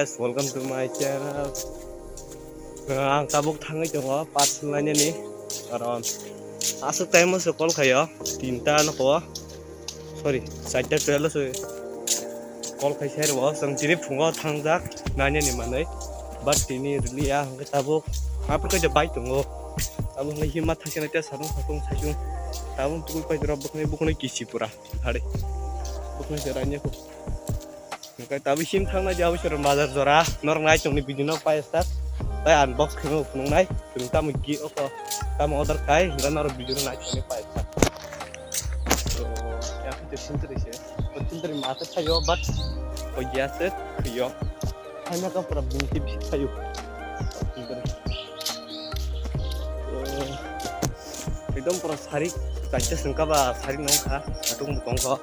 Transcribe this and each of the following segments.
guys, welcome to my channel. Ang tabuk thangai jongo part lainnya nih. Karon asuk time sekol kayo tinta no ko. Sorry, saja tuh so kol kai share wa sang tini phungo thangjak nanya nih manai. But ini really ya ang tabuk apa ko je bai jongo. Tabuk ngai himat thakena tia sarung satung sajung. Tabuk tukul pai drop buknai kisi pura. Hare. Buknai jaranya ko. Kayak tapi sim thang na jauh suruh bazar zora, norang naik cuma di video apa ya saya unbox kemu punung naik, kita mungkin oke, kita order kai, dan orang video naik cuma apa ya so ya aku jadi pinter sih, pinter mata saya but oh ya sih, kyo, hanya kan pernah binti bisa saya, pinter, itu pernah sehari, kaca sengkaba sehari nongka, atau mukongka.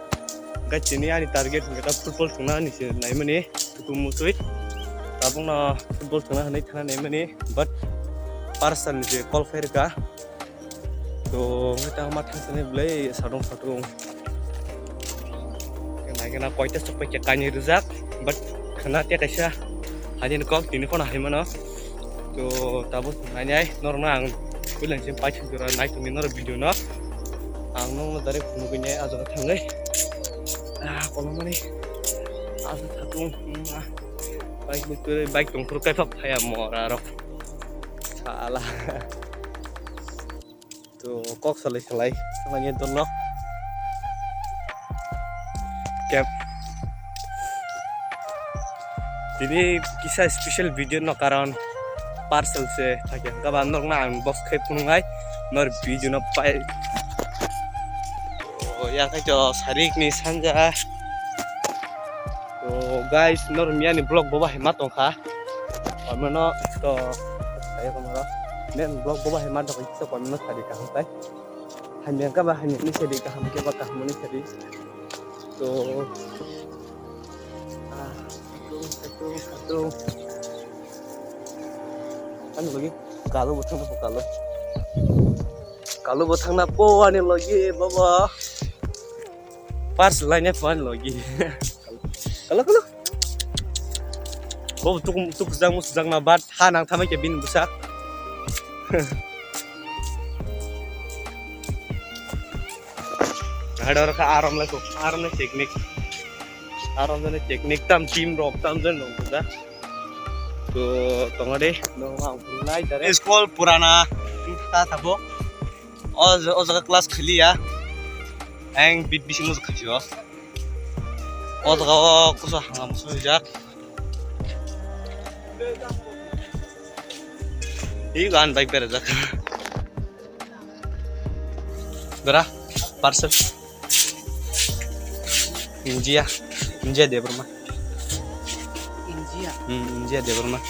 Guys, ini ada target kita football tengah nih sih, nah ini tuh musuh, tapi na football tengah nih karena ini, but parcel nih call fair kah, tuh kita matang sini beli sarung, kena kuatnya sampai cekanya rusak, but kena dia kasih hanya kok ini kok nah gimana, tuh tabus nanya normal, kuliah simpai juga naik tuh minor video na, nong dari mungkinnya aja tanggai. Kalau mana nih, ada satu baik betul baik dong kayak apa ya mau raro salah tuh kok selai salahnya tuh loh cap jadi kisah spesial video no karon parcel se থাকে kapan nong na unbox kayak punungai nor video no pai oh ya kayak sarik nih sanja. So guys, normnya nih vlog bawa hemat dong kah? Kalau itu saya kemarin, nih vlog bawa hemat dong itu kalau tadi kah sampai hanya kah hanya ini sedih kah mungkin bakal ini sedih. So satu kan lagi kalau butang napo ani lagi bawa pas lainnya fun lagi. Kalau untuk sedang nabat hanang tamai ke bin busak ada orang ke aram le teknik tam team rock tam jen dong budak tuh tengah deh dong naik dari sekolah purana kita tabo oh kelas khili ya eng bit bisi musik khasio oh kalau kusah nggak musuh jak ini kan baik beres jak berah parcel India dia bermah India dia bermah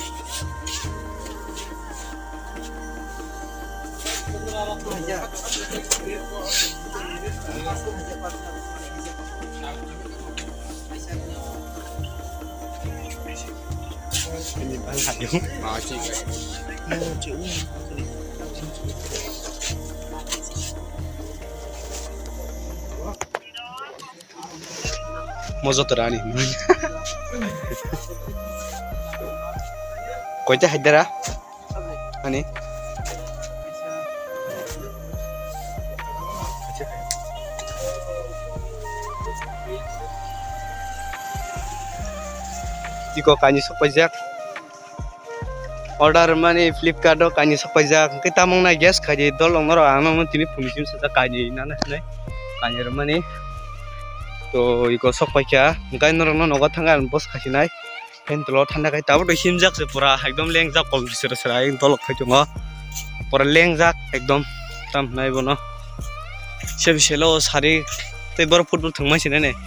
ini banget dong mau terani kau cah hajar ani jika kanyi sepajak order money Flipkart do kanyi sepajak kita mau na gas kaji dolong noro amo tini punisim saja kaji nana nih kanyi money to iko sepajak enggak noro nogo tanggal bos kasih naik pentolo tanda kayak tahu deh simjak sepura ekdom lengjak kol serai tolok kacunga pura lengjak ekdom tam naik bono sebiselo sari tebar football thangma sih nih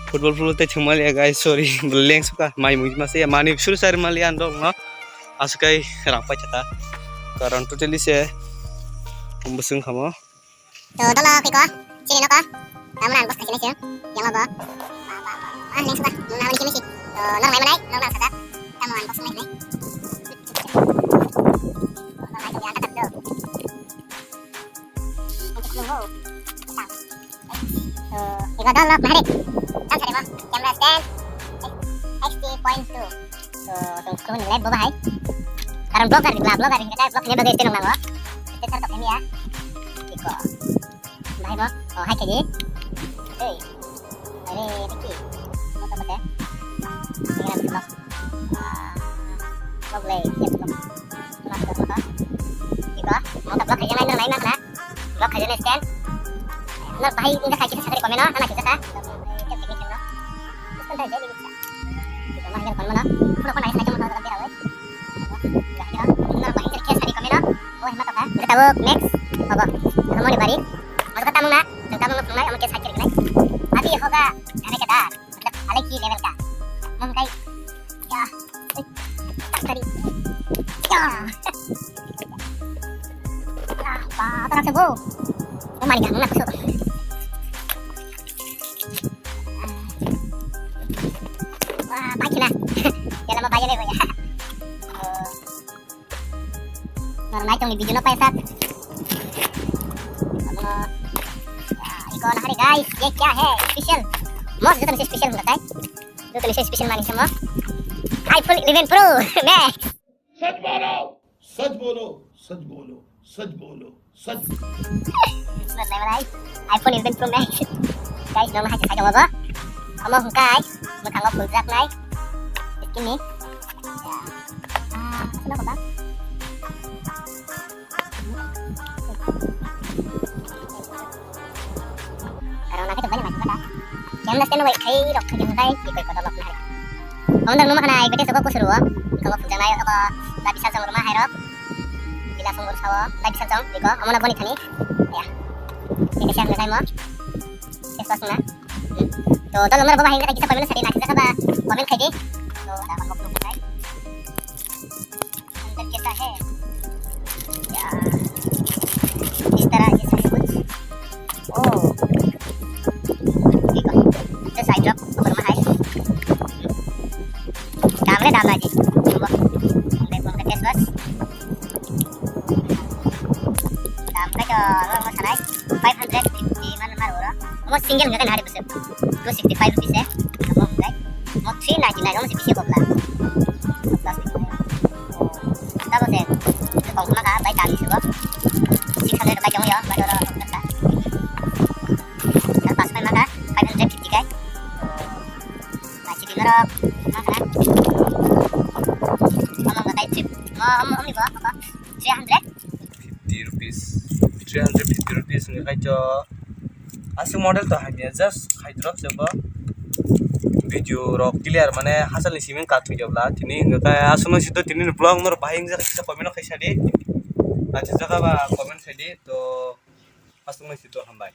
football teh cuma lihat guys sorry beleng suka main masih ya mani suruh cari malian dong no asukai rampai cata karena totally sih pembesung kamu tuh dolo kiko sini no ko tamunan bos kasih sih yang logo leng suka nawan kimi sih tuh nong main nong suka tamunan bos main nih Iko dolo mahari. Camera stand HD.2 So, tong kung live ba bahay? Karang vlogger di vlogger ini kita vlog ini bagai istilah nang lo. Kita sarap ini ya. Iko. Bahay mo. Oh, hai kaji. Hey. Ini Ricky. Mo ta ba? Ini na vlog. Vlog lay, ya vlog. Master mo ta. Iko. Mo ta vlog kaji na na. Vlog kaji na stand. Na bahay ini kita sa komen no. Ana kita sa. Teknik no. Gusto tayo jadi bisa. Ito mahirap kon mo no. Pulo ko na isa mo ta ta biraw. Kita next apa mau di bari masuk ketemu na tentang mau sungai sama kisah cerita tapi hoga ane kada मतलब अलग ही level का हम कहीं ya tak tadi ya apa terang sebo mari kan nak masuk wah pagi lah ya lama pagi nih ya naik tong di video pa sat iko na hari guys ये क्या है special most जो special होता है जो special मानी semua iPhone 11 Pro Max सच बोलो सच बोलो सच बोलो सच बोलो सच Sunod na malay iPhone 11 Pro Max guys nang mahal sa ba amo hungkay magkangop full jack nay skin ni ano ko ba karena kita banyak macam mana yang nasi nunggu kayak rok kayak ngai ikut ikut dolok nari kamu nang rumah kanai bete sokok kusuruh kamu punya nai apa nggak bisa sama rumah herok bila sumur sawo nggak bisa jong iko kamu naboni thani ya ini siang ngai mo sesuatu na to dalam nomor bawa hingga kita komen sari nanti kita komen kaji to ada mau belum ngai अंदर कैसा है या इस तरह ये सब कुछ ओ side drop over mahal dama aja coba sampai buang ke tes bos sampai ke orang masalah 550 mana marura mau single nggak kan hari besar 265 rupiah ya mau enggak mau 399 mau sebisa kok lah kita bos ya kalau cuma kan baik kali sebab 600 baik jauh ya baru orang kita pas main maka 550 guys Narok, mana? Ngomong nggak tahu trip. Ngomong nih apa? 350 rupees 350 rupees nih kayak asli model tuh hanya just kayak drop coba video rock clear mana hasil nih simen cut video lah ini nggak kayak asli situ ini vlog nur bahing jadi kita komen kayak tadi nanti jaga komen tadi tuh asli situ hambai